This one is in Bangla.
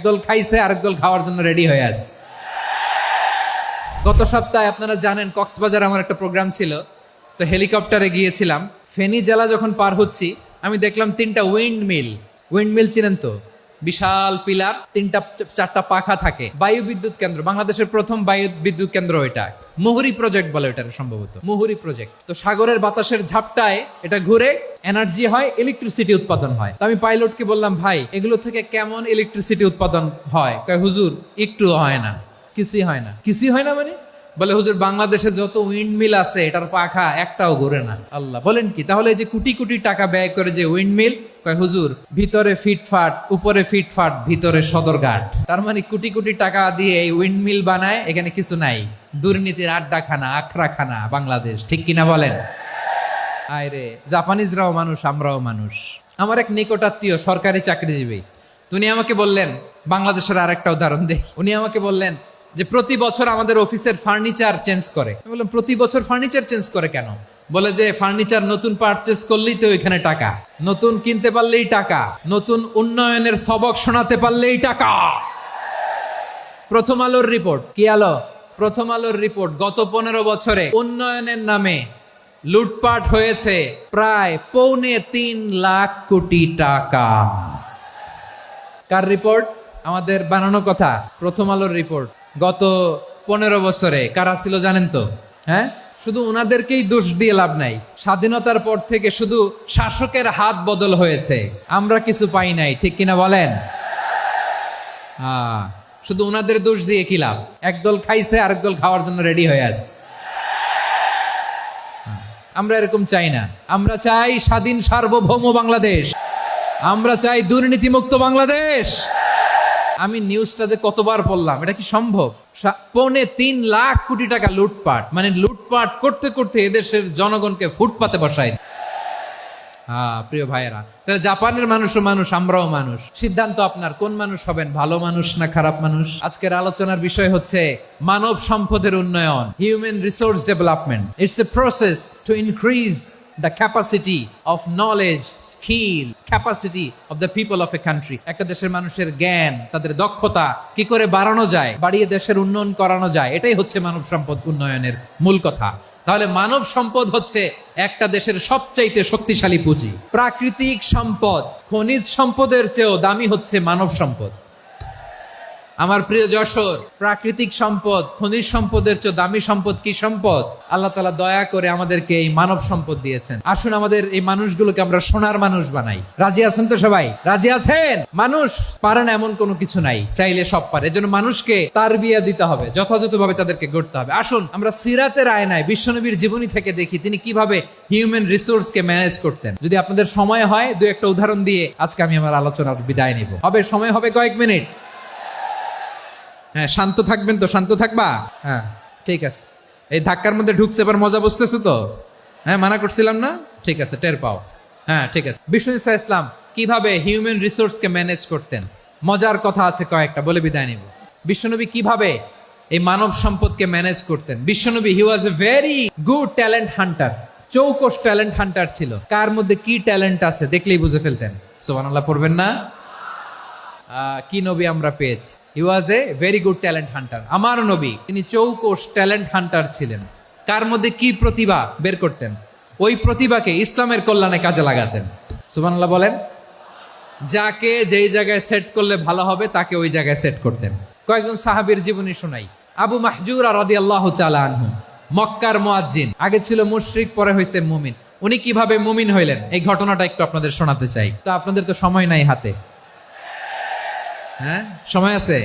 একদল খাইছে, আরেক দল খাওয়ার জন্য রেডি হয়ে আছে। গত সপ্তাহে আপনারা জানেন কক্সবাজার আমার একটা প্রোগ্রাম ছিল, তো হেলিকপ্টারে গিয়েছিলাম। ফেনী জেলা যখন পার হচ্ছি আমি দেখলাম 3টা উইন্ড মিল চিনেন তো? বিশাল পিলার, 3টা-4টা পাখা থাকে। বায়ু বিদ্যুৎ কেন্দ্র, বাংলাদেশের প্রথম বায়ু বিদ্যুৎ কেন্দ্র এটা। মুহুরী প্রজেক্ট বলে এটা সম্ভবত, মুহুরী প্রজেক্ট। তো সাগরের বাতাসের ঝাপটায় এটা ঘুরে এনার্জি হয়, ইলেকট্রিসিটি উৎপাদন হয়। তো আমি পাইলটকে বললাম, ভাই এগুলো থেকে কেমন ইলেকট্রিসিটি উৎপাদন হয়? কয় হুজুর একটু হয় না, কিছুই হয় না। কিছুই হয় না মানে? বলে হুজুর বাংলাদেশে যত উইন্ড মিল আছে এটার পাখা একটাও ঘুরে না। আল্লাহ, বলেন কি? তাহলে যে কোটি কোটি টাকা ব্যয় করে যে উইন্ড মিল, কয় হুজুর ভিতরে ফিটফাট, উপরে ফিটফাট, ভিতরে সদরঘাট। তার মানে কোটি কোটি টাকা দিয়ে এই উইন্ড মিল বানায়, এখানে কিছু নাই। দুর্নীতির আড্ডাখানা, আখড়াখানা বাংলাদেশ, ঠিক কিনা বলেন? আয়রে, জাপানিজরাও মানুষ, আমরাও মানুষ। আমার এক নিকটাত্মীয় সরকারি চাকরিজীবী, উনি আমাকে বললেন, বাংলাদেশের আরেকটা উদাহরণ দেই। উনি আমাকে বললেন যে প্রতি বছর আমাদের অফিসের ফার্নিচার চেঞ্জ করে। আমি বললাম, প্রতি বছর ফার্নিচার চেঞ্জ করে কেন? বলে যে ফার্নিচার নতুন পারচেজ করলেই তো এখানে টাকা, নতুন কিনতে পারলেই টাকা, নতুন উন্নয়নের সবক শোনাতে পারলেই টাকা। প্রথম আলোর রিপোর্ট, কি আলো? প্রথম আলোর রিপোর্ট, গত 15 বছরে উন্নয়নের নামে লুটপাট হয়েছে প্রায় 3.25 লাখ কোটি টাকা। কার রিপোর্ট? আমাদের বানানো কথা। প্রথম আলোর রিপোর্ট। গত 15 বছরে কারা ছিল জানেন তো? হ্যাঁ, শুধু ওনাদেরকেই দোষ দিয়ে লাভ নাই। স্বাধীনতার পর থেকে শুধু শাসকের হাত বদল হয়েছে, আমরা কিছু পাই নাই, ঠিক কিনা বলেন? শুধু ওনাদের দোষ দিয়ে কি লাভ? একদল খাইছে, আরেক দল খাওয়ার জন্য রেডি হয়ে আছে। আমরা এরকম চাই না। আমরা চাই স্বাধীন সার্বভৌম বাংলাদেশ। আমরা চাই দুর্নীতিমুক্ত বাংলাদেশ। আমি নিউজটা যে কতবার পড়লাম, এটা কি সম্ভব? 3.25 লাখ কোটি টাকা লুটপাট, মানে লুটপাট করতে করতে এদেশের জনগণকে ফুটপাতে বসায়। প্রিয় ভাইয়েরা, তাহলে জাপানের মানুষও মানুষ, আমরাও মানুষ। সিদ্ধান্ত আপনার, কোন মানুষ হবেন, ভালো মানুষ না খারাপ মানুষ? আজকের আলোচনার বিষয় হচ্ছে মানব সম্পদের উন্নয়ন, human resource development. It's a process to increase the capacity of knowledge, skill, capacity of the people of a country. একটা দেশের মানুষের জ্ঞান, তাদের দক্ষতা কি করে বাড়ানো যায়, বাড়িয়ে দেশের উন্নয়ন করানো যায়, এটাই হচ্ছে মানব সম্পদ উন্নয়নের মূল কথা। তাহলে মানব সম্পদ হচ্ছে একটা দেশের সবচাইতে শক্তিশালী পুঁজি। প্রাকৃতিক সম্পদ, খনিজ সম্পদের চেয়েও দামি হচ্ছে মানব সম্পদ। আমার প্রিয় যশোর, প্রাকৃতিক সম্পদ, খনিজ সম্পদের চেয়ে দামি সম্পদ কি সম্পদ? আল্লাহ তাআলা দয়া করে আমাদেরকে এই মানব সম্পদ দিয়েছেন। আসুন আমাদের এই মানুষগুলোকে আমরা সোনার মানুষ বানাই। রাজি আছেন তো সবাই? রাজি আছেন? মানুষ পারে না এমন কোনো কিছু নাই, চাইলে সব পারে। এজন্য মানুষকে তারবিয়া দিতে হবে, যথাযথভাবে তাদেরকে গড়তে হবে। আসুন আমরা সিরাতের আয়নায় বিশ্বনবীর জীবনী থেকে দেখি তিনি কিভাবে হিউম্যান রিসোর্সকে ম্যানেজ করতেন। যদি আপনাদের সময় হয়, দু একটা উদাহরণ দিয়ে আজকে আমি আমার আলোচনার বিদায় নিব। হবে সময় হবে কয়েক মিনিট। হ্যাঁ, শান্ত থাকবেন তো? শান্ত থাকবা? হ্যাঁ, ঠিক আছে। এই ধাক্কার মধ্যে ঢুকছে, এবার মজা বুঝতেছো তো? হ্যাঁ, মানা করছিলাম না? ঠিক আছে, টের পাও। হ্যাঁ, ঠিক আছে। বিষ্ণু ইসলাম কিভাবে হিউম্যান রিসোর্সকে ম্যানেজ করতেন, মজার কথা আছে কয়েকটা, বলে বিদায় নিব। বিশ্বনবী কিভাবে এই মানব সম্পদকে ম্যানেজ করতেন? বিশ্বনবী he was a very good talent hunter, চৌকস ট্যালেন্ট হান্টার ছিল। কার মধ্যে কি ট্যালেন্ট আছে দেখলেই বুঝে ফেলতেন। সুবহানাল্লাহ পড়বেন না? কি নবী আমরা পেয়েছি! He was a very good talent hunter. আমার নবী তিনি চৌকস ট্যালেন্ট হান্টার ছিলেন। কার মধ্যে কি প্রতিভা বের করতেন, ওই প্রতিভাকে ইসলামের কল্যাণে কাজে লাগাতেন। সুবহানাল্লাহ বলেন। যাকে যেই জায়গায় সেট করলে ভালো হবে তাকে ওই জায়গায় সেট করতেন। কয়েকজন সাহাবীর জীবনী শোনাই। আবু মাহজুরা রাদিয়াল্লাহু তাআলা আনহু, মক্কার মুয়াজ্জিন, আগে ছিল মুশরিক, পরে হয়েছে মুমিন। উনি কিভাবে মুমিন হইলেন এই ঘটনাটা একটু আপনাদের শোনাতে চাই। তো আপনাদের তো সময় নাই হাতে। হ্যাঁ, সময় আছে?